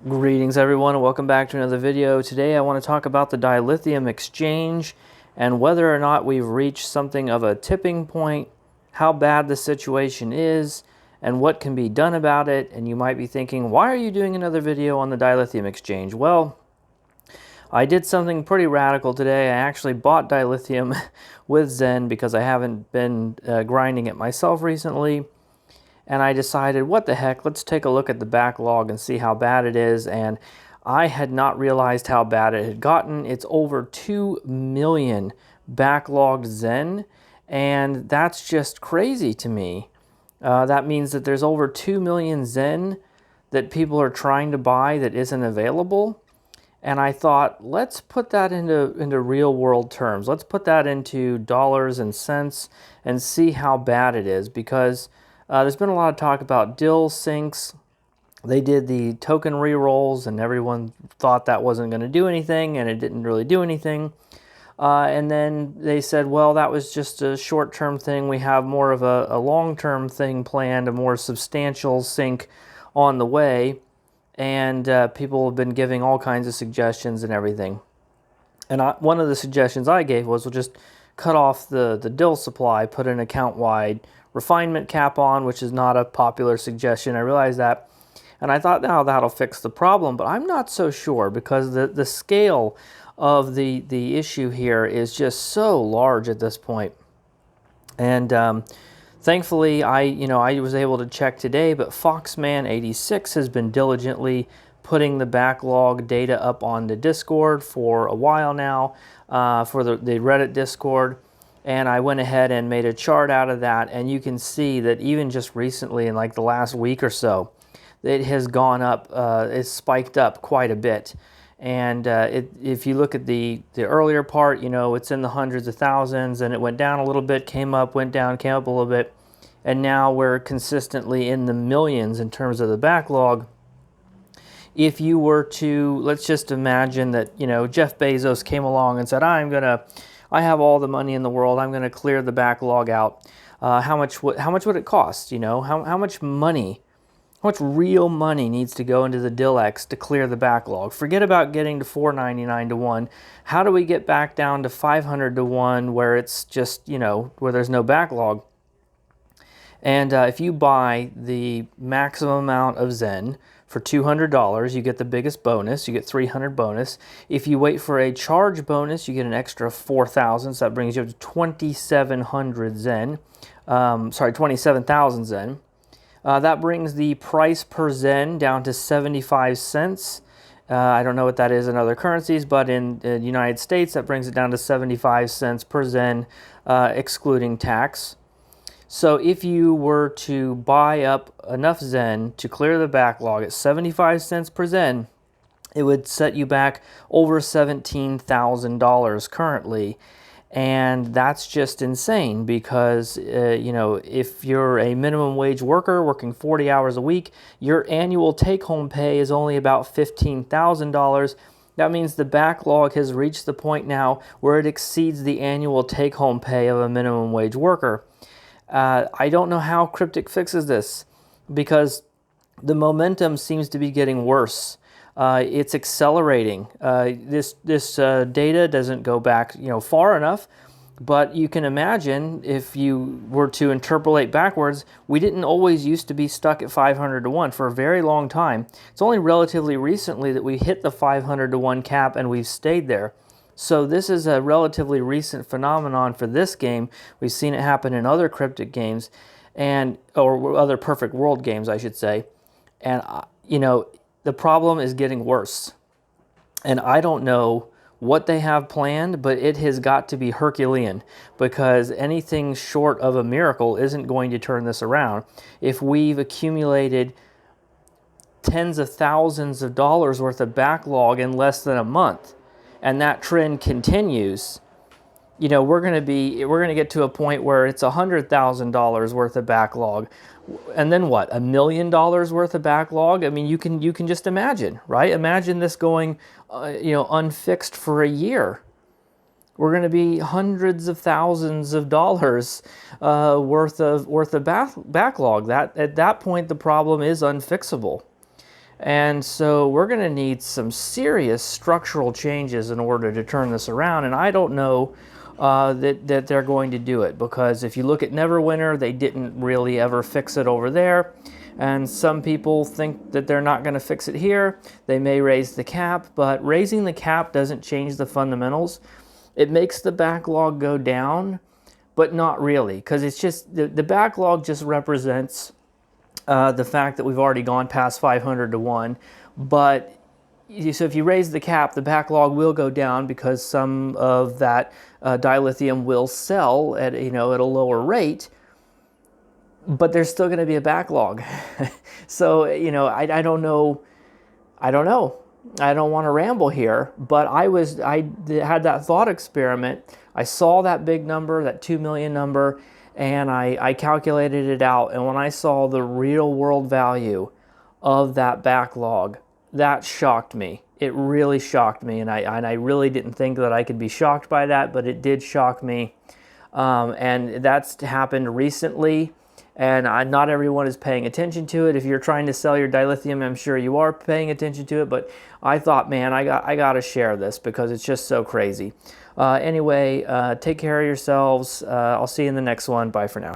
Greetings everyone and welcome back to another video. Today I want to talk about the dilithium exchange and whether or not we've reached something of a tipping point, how bad the situation is, and what can be done about it. And you might be thinking, why are you doing another video on the dilithium exchange? Well, I did something pretty radical today. I actually bought dilithium with Zen because I haven't been grinding it myself recently. And I decided, what the heck, let's take a look at the backlog and see how bad it is. And I had not realized how bad it had gotten. It's over 2 million backlogged Zen, and that's just crazy to me. That means that there's over 2 million Zen that people are trying to buy that isn't available. And I thought, let's put that into real world terms. Let's put that into dollars and cents and see how bad it is, because there's been a lot of talk about dill sinks. They did the token re-rolls and everyone thought that wasn't going to do anything, and it didn't really do anything. And then they said, well, that was just a short-term thing. We have more of a long-term thing planned, a more substantial sink on the way. And people have been giving all kinds of suggestions and everything. And one of the suggestions I gave was, we'll just cut off the dill supply, put an account-wide refinement cap on, which is not a popular suggestion. I realize that. And I thought, now that'll fix the problem. But I'm not so sure, because the scale of the issue here is just so large at this point. And thankfully, I was able to check today, but Foxman86 has been diligently putting the backlog data up on the Discord for a while now, for the Reddit Discord. And I went ahead and made a chart out of that, and you can see that even just recently, in like the last week or so, it has gone up, it's spiked up quite a bit. And if you look at the earlier part, it's in the hundreds of thousands, and it went down a little bit, came up, went down, came up a little bit, and now we're consistently in the millions in terms of the backlog. If you were to, let's just imagine that, Jeff Bezos came along and said, I have all the money in the world, I'm going to clear the backlog out. How much would it cost? How much money, how much real money needs to go into the Dilex to clear the backlog? Forget about getting to 499 to 1. How do we get back down to 500 to 1 where it's just, where there's no backlog? And if you buy the maximum amount of Zen for $200, you get the biggest bonus. You get 300 bonus. If you wait for a charge bonus, you get an extra 4,000. So that brings you up to 2,700 Zen. 27,000 Zen. That brings the price per Zen down to 75 cents. I don't know what that is in other currencies, but in the United States, that brings it down to 75 cents per Zen, excluding tax. So if you were to buy up enough Zen to clear the backlog at 75 cents per Zen, it would set you back over $17,000 currently. And that's just insane, because, if you're a minimum wage worker working 40 hours a week, your annual take-home pay is only about $15,000. That means the backlog has reached the point now where it exceeds the annual take-home pay of a minimum wage worker. I don't know how Cryptic fixes this, because the momentum seems to be getting worse. It's accelerating. This data doesn't go back, far enough, but you can imagine if you were to interpolate backwards, we didn't always used to be stuck at 500 to 1 for a very long time. It's only relatively recently that we hit the 500 to 1 cap and we've stayed there. So this is a relatively recent phenomenon for this game. We've seen it happen in other Cryptic games, or other Perfect World games, I should say. And, the problem is getting worse. And I don't know what they have planned, but it has got to be Herculean, because anything short of a miracle isn't going to turn this around. If we've accumulated tens of thousands of dollars worth of backlog in less than a month, and that trend continues, we're going to get to a point where it's $100,000 worth of backlog, and then what? $1 million worth of backlog? I mean, you can just imagine, right? Imagine this going, unfixed for a year. We're going to be hundreds of thousands of dollars worth of backlog. At that point, the problem is unfixable. And so we're going to need some serious structural changes in order to turn this around. And I don't know that they're going to do it, because if you look at Neverwinter, they didn't really ever fix it over there. And some people think that they're not going to fix it here. They may raise the cap, but raising the cap doesn't change the fundamentals. It makes the backlog go down, but not really, because it's just the backlog just represents the fact that we've already gone past 500 to 1. But so if you raise the cap, the backlog will go down because some of that dilithium will sell at at a lower rate. But there's still going to be a backlog. So I don't know. I don't want to ramble here, but I had that thought experiment. I saw that big number, that 2 million number, and I calculated it out. And when I saw the real world value of that backlog, that shocked me. It really shocked me, and I really didn't think that I could be shocked by that, but it did shock me. And that's happened recently, and not everyone is paying attention to it. If you're trying to sell your dilithium, I'm sure you are paying attention to it, but I thought, man, I got to share this because it's just so crazy. Anyway, take care of yourselves. I'll see you in the next one. Bye for now.